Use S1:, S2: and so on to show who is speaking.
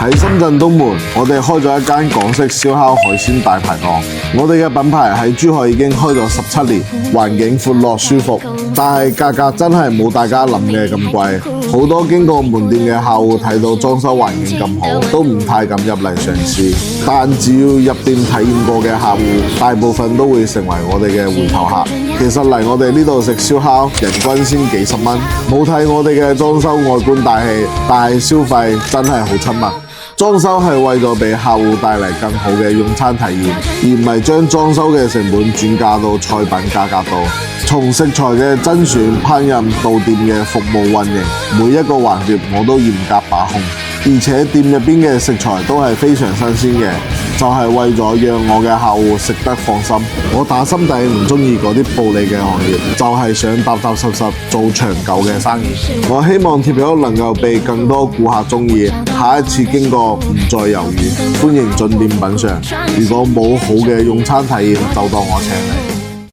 S1: 喺深圳東門，我哋開咗一間港式燒烤海鮮大排檔。我哋嘅品牌喺珠海已經開咗17年，環境闊落舒服，但係價格真係冇大家諗嘅咁貴。好多經過門店嘅客戶睇到裝修環境咁好，都唔太敢入嚟嘗試。但只要入店體驗過嘅客戶，大部分都會成為我哋嘅回頭客。其實嚟我哋呢度食燒烤，人均先幾十蚊，冇睇我哋嘅裝修外觀大氣，但係消費真係好親民。裝修係為咗俾客戶帶嚟更好嘅用餐體驗，而唔係將裝修嘅成本轉嫁到菜品價格度。從食材嘅甄選、烹飪到店嘅服務運營，每一個環節我都嚴格把控。而且店入邊嘅食材都係非常新鮮嘅，就係為咗讓我嘅客戶食得放心。我打心底唔中意嗰啲暴利嘅行業，就係想踏踏實實做長久嘅生意。我希望貼友能夠被更多顧客中意，下一次經過唔再猶豫，歡迎進店品嚐。如果冇好嘅用餐體驗，就當我請你。